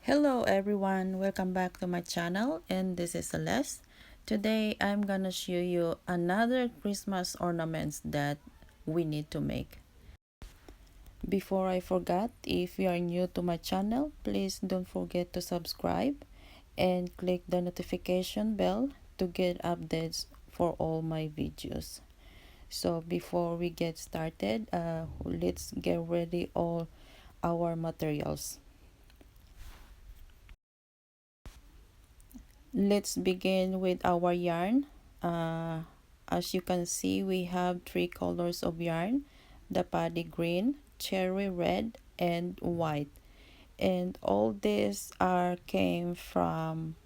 Hello everyone, welcome back to my channel, and this is Celeste. Today I'm gonna show you another Christmas ornaments that we need to make. Before I forget, if you are new to my channel, please don't forget to subscribe and click the notification bell to get updates for all my videos. So before we get started, let's get ready all our materials. Let's begin with our yarn. As you can see, we have three colors of yarn: the paddy green, cherry red, and white. And all these are came from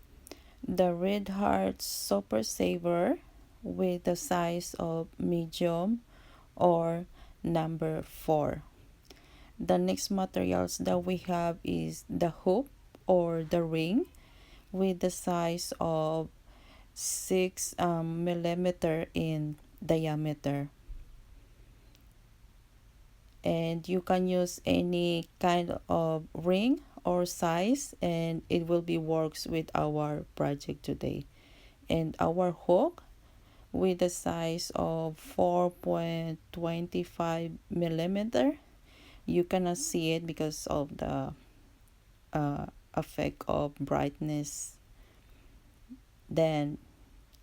the Red Heart Super Saver with the size of medium or number 4. The next materials that we have is the hoop or the ring with the size of 6 millimeter in diameter, and you can use any kind of ring or size and it will be works with our project today. And our hook with the size of 4.25 millimeter, you cannot see it because of the effect of brightness. Then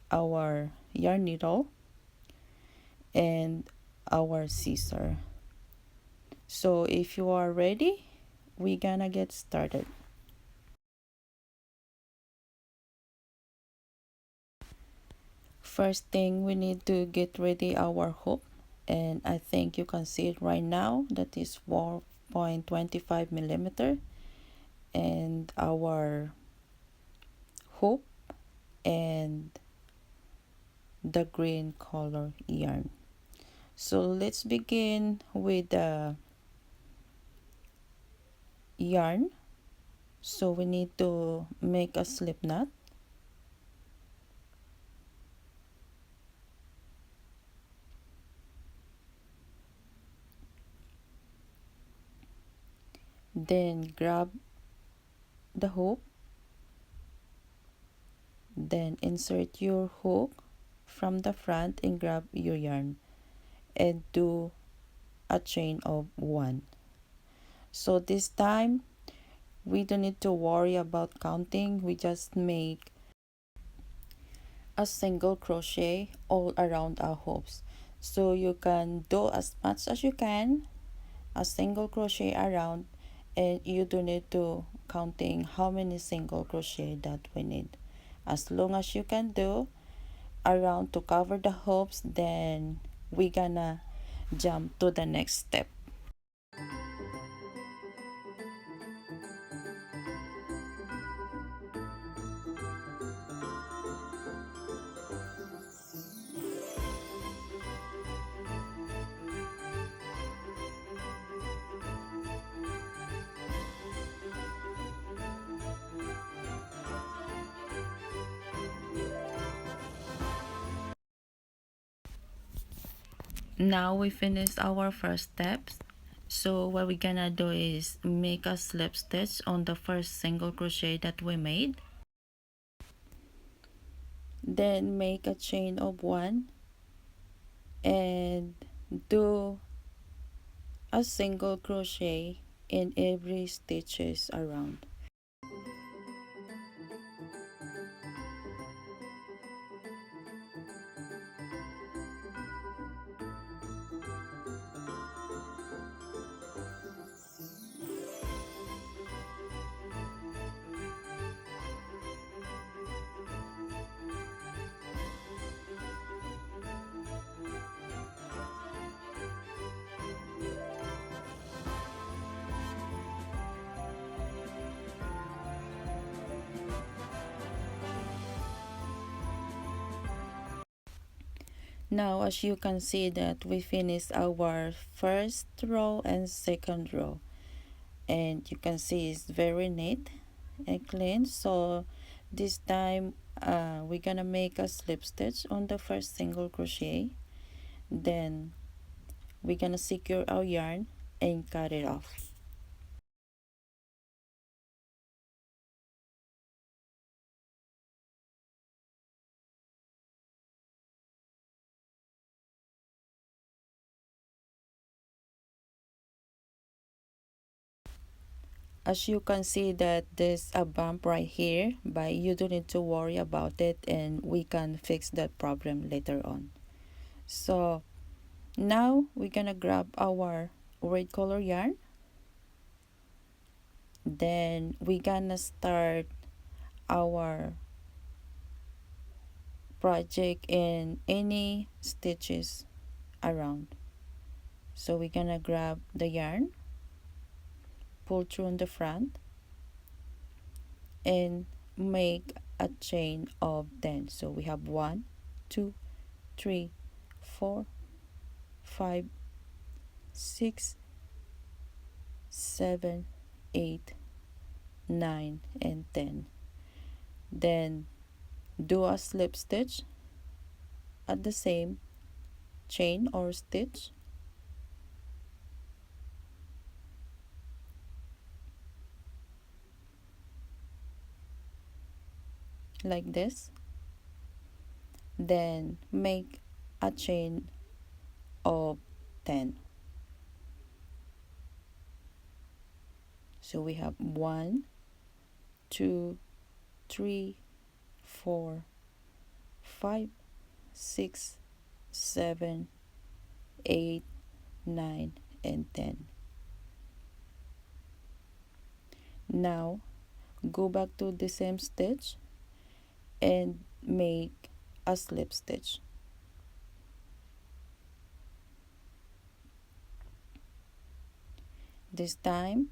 our yarn needle and our scissor. So if you are ready, we're gonna get started. First thing, we need to get ready our hoop, and I think you can see it right now, that is 4.25 millimeter, and our hoop and the green color yarn. So let's begin with the yarn. So we need to make a slip knot. Then grab the hook, then insert your hook from the front and grab your yarn and do a chain of 1. So this time we don't need to worry about counting, we just make a single crochet all around our hoops. So you can do as much as you can, a single crochet around, and you don't need to counting how many single crochet that we need. As long as you can do around to cover the hoops, then we gonna jump to the next step. Now we finished our first steps. So what we're gonna do is make a slip stitch on the first single crochet that we made, then make a chain of 1 and do a single crochet in every stitches around. Now as you can see that we finished our first row and second row, and you can see it's very neat and clean. So this time we're gonna make a slip stitch on the first single crochet, then we're gonna secure our yarn and cut it off. as you can see that there's a bump right here, but you don't need to worry about it, and we can fix that problem later on. So now we're gonna grab our red color yarn, then we're gonna start our project in any stitches around. So we're gonna grab the yarn, pull through on the front, and make a chain of 10. So we have 1, 2, 3, 4, 5, 6, 7, 8, 9, and 10. Then do a slip stitch at the same chain or stitch, like this. Then make a chain of 10. So we have 1, 2, 3, 4, 5, 6, 7, 8, 9, and 10. Now go back to the same stitch and make a slip stitch. This time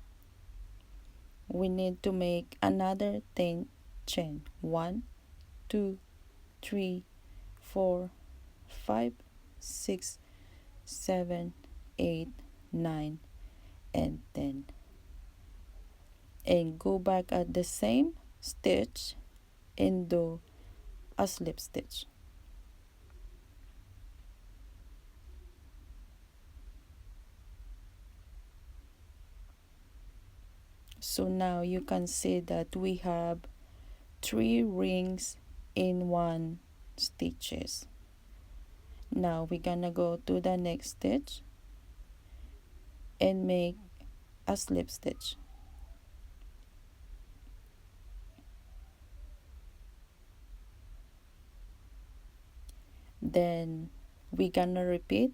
we need to make another 10 chain. 1, 2, 3, 4, 5, 6, 7, 8, 9, and 10. And go back at the same stitch and do a slip stitch. So now you can see that we have 3 rings in 1 stitches. Now we're gonna go to the next stitch and make a slip stitch. Then we're gonna repeat.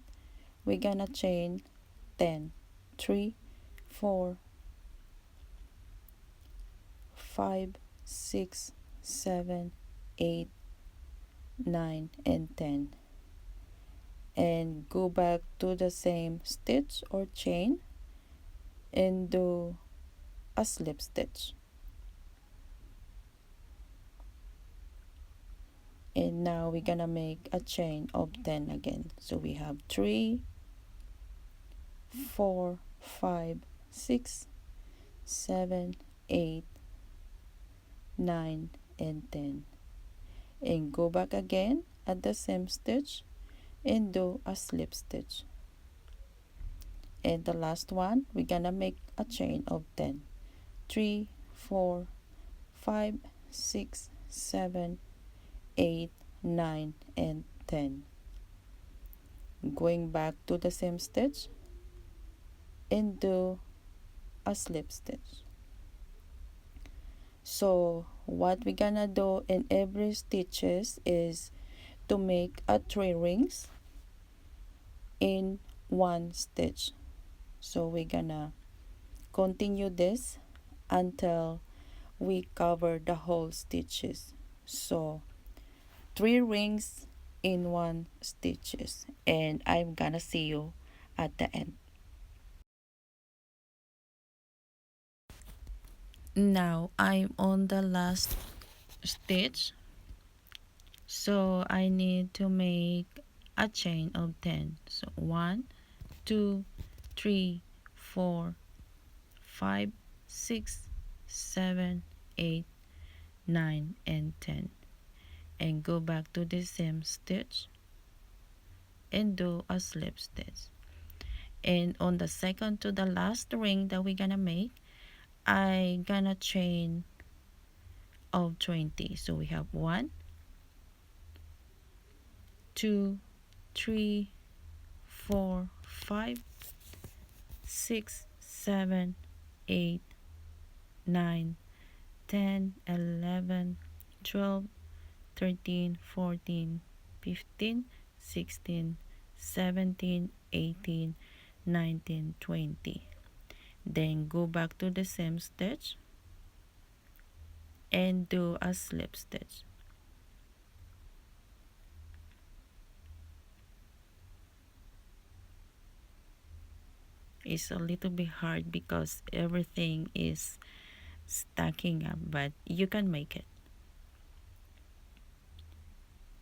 We're gonna chain 10, 3, 4, 5, 6, 7, 8, 9, and 10. And go back to the same stitch or chain and do a slip stitch. And now we're gonna make a chain of 10 again. So we have 3, 4, 5, 6, 7, 8, 9, and 10. And go back again at the same stitch and do a slip stitch. And the last one, we're gonna make a chain of 10. 3, 4, 5, 6, 7, 8, 9, and 10. Going back to the same stitch and do a slip stitch. So what we're gonna do in every stitches is to make a 3 rings in 1 stitch. So we're gonna continue this until we cover the whole stitches. So 3 rings in 1 stitches, and I'm gonna see you at the end. Now I'm on the last stitch, so I need to make a chain of 10. So 1, 2, 3, 4, 5, 6, 7, 8, 9, and 10. And go back to the same stitch and do a slip stitch. And on the second to the last ring that we're gonna make, I gonna chain of 20. So we have 1, 2, 3, 4, 5, 6, 7, 8, 9, 10, 11, 12, 13, 14, 15, 16, 17, 18, 19, 20. Then go back to the same stitch and do a slip stitch. It's a little bit hard because everything is stacking up, but you can make it.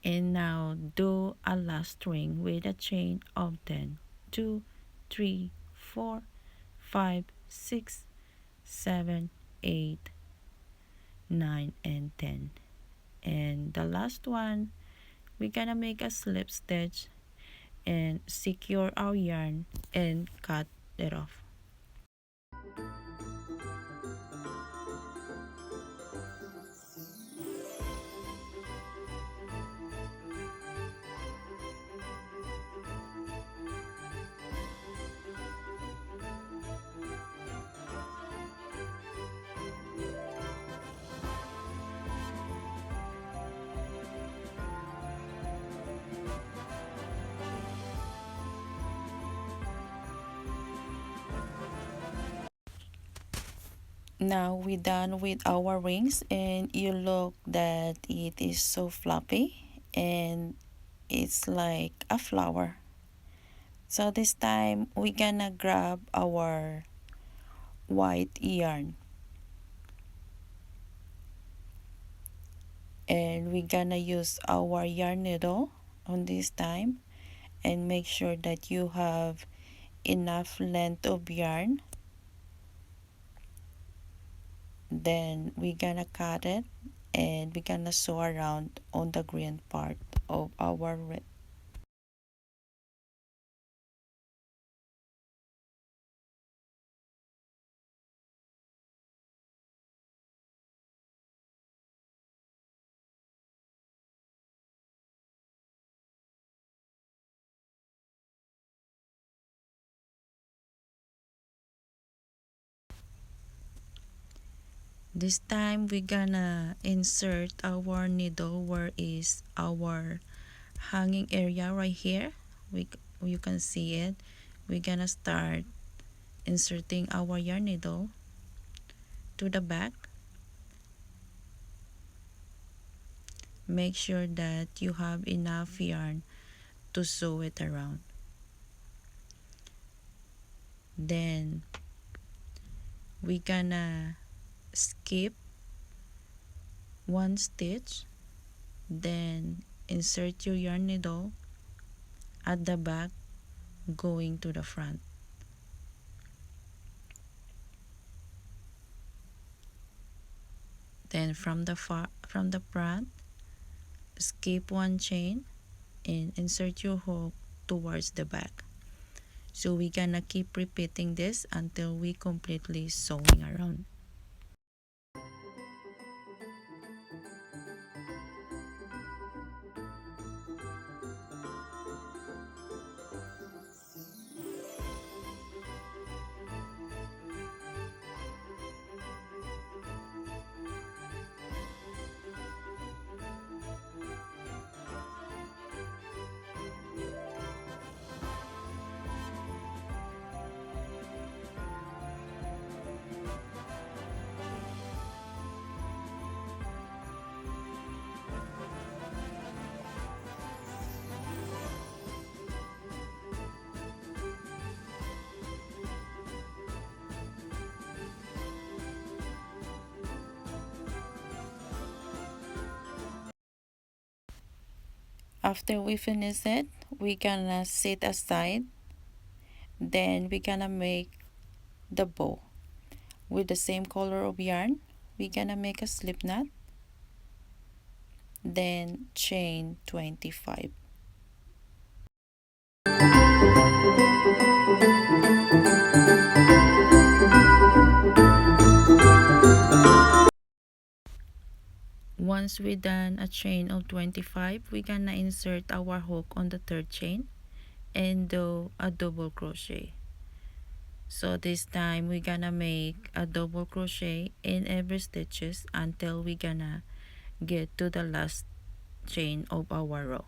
And now do a last string with a chain of 10. 2, 3, 4, 5, 6, 7, 8, 9, and 10. And the last one, we're gonna make a slip stitch and secure our yarn and cut it off. Now we're done with our rings, and you look that it is so fluffy and it's like a flower. So this time we're gonna grab our white yarn and we're gonna use our yarn needle on this time, and make sure that you have enough length of yarn. Then we're gonna cut it and we're gonna sew around on the green part of our red. This time we're gonna insert our needle where is our hanging area right here. You can see it. We're gonna start inserting our yarn needle to the back. Make sure that you have enough yarn to sew it around. Then we're gonna skip one stitch, then insert your yarn needle at the back going to the front. Then from the front, skip one chain and insert your hook towards the back. So we're gonna keep repeating this until we completely sewing around. After we finish it, we're gonna set aside. Then we're gonna make the bow with the same color of yarn. We're gonna make a slip knot, then chain 25. Once we done a chain of 25, we're gonna insert our hook on the third chain and do a double crochet. So this time we're gonna make a double crochet in every stitches until we gonna get to the last chain of our row.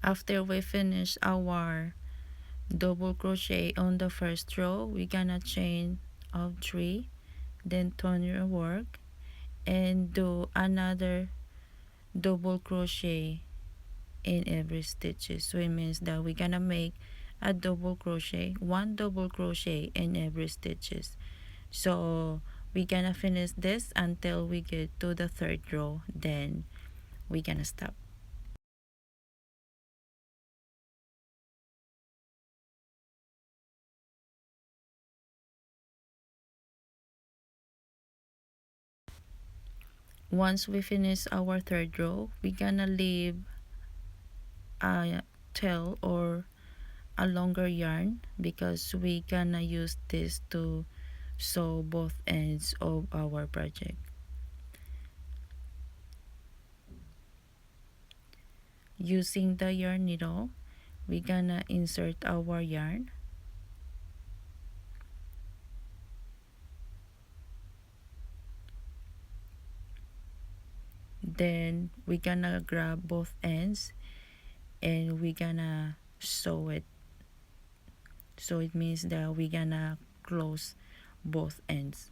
After we finish our double crochet on the first row, we're gonna chain of 3, then turn your work and do another double crochet in every stitches. So it means that we're gonna make a double crochet, one double crochet in every stitches. So we're gonna finish this until we get to the third row, then we're gonna stop. Once we finish our third row, we're gonna leave a tail or a longer yarn because we gonna use this to sew both ends of our project. Using the yarn needle, we're gonna insert our yarn, then we're gonna grab both ends and we're gonna sew it. So it means that we're gonna close both ends.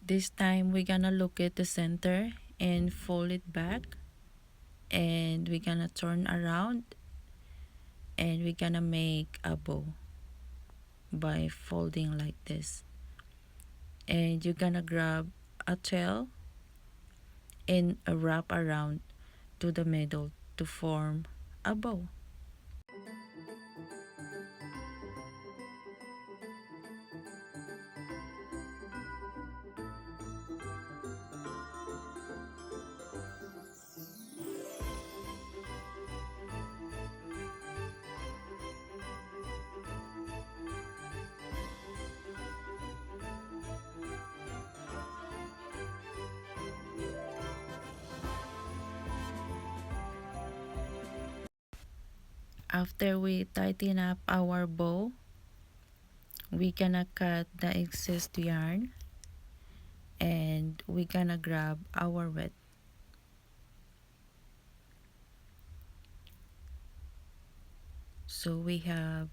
This time we're gonna look at the center and fold it back, and we're gonna turn around and we're gonna make a bow by folding like this. And you're gonna grab a tail and wrap around to the middle to form a bow. After we tighten up our bow, we're gonna cut the excess yarn and we're gonna grab our wet. So we have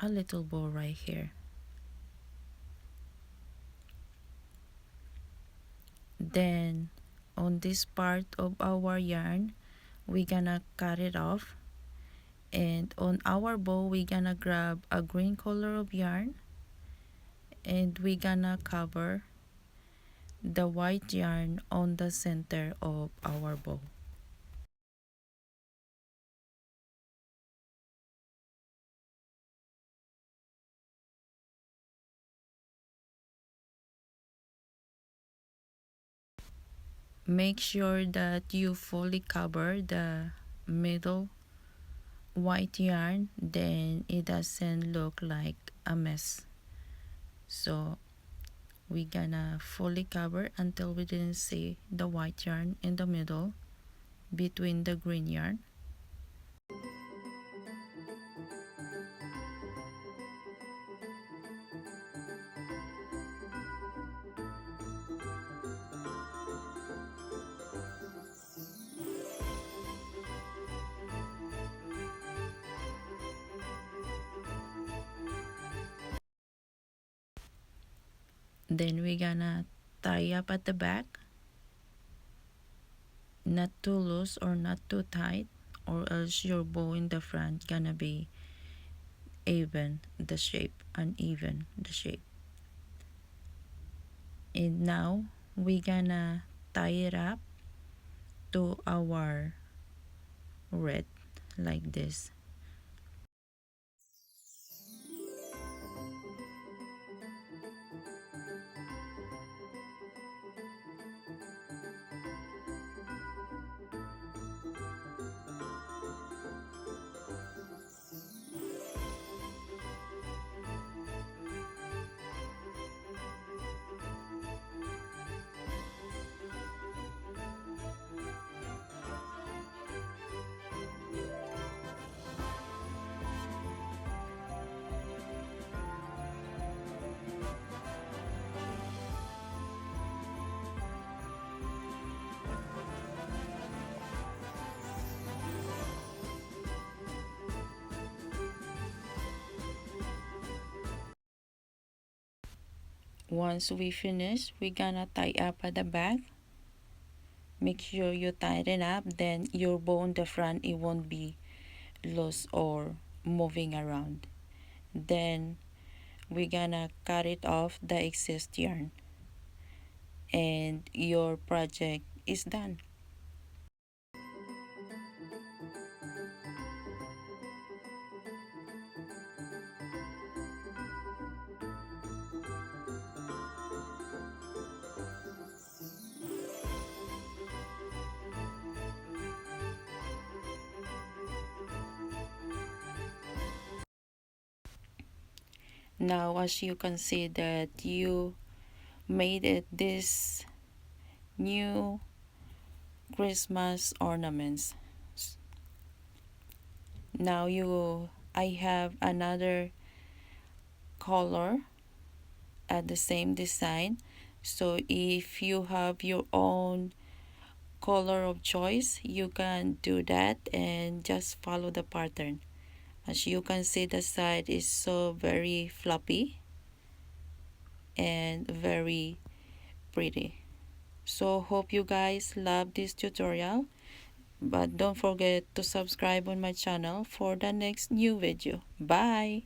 a little bow right here. Then on this part of our yarn, we're gonna cut it off, and on our bow we're gonna grab a green color of yarn and we're gonna cover the white yarn on the center of our bow. Make sure that you fully cover the middle white yarn, then it doesn't look like a mess. So we're gonna fully cover until we didn't see the white yarn in the middle between the green yarn. Then we're gonna tie up at the back, not too loose or not too tight, or else your bow in the front gonna be uneven the shape. And now we're gonna tie it up to our red like this. Once we finish, we're gonna tie up at the back. Make sure you tighten up, then your bow in the front, it won't be loose or moving around. Then we're gonna cut it off the excess yarn, and your project is done. Now, as you can see that you made it this new Christmas ornaments. Now I have another color at the same design. So if you have your own color of choice, you can do that and just follow the pattern. As you can see, the side is so very floppy and very pretty. So hope you guys love this tutorial, but don't forget to subscribe on my channel for the next new video. Bye.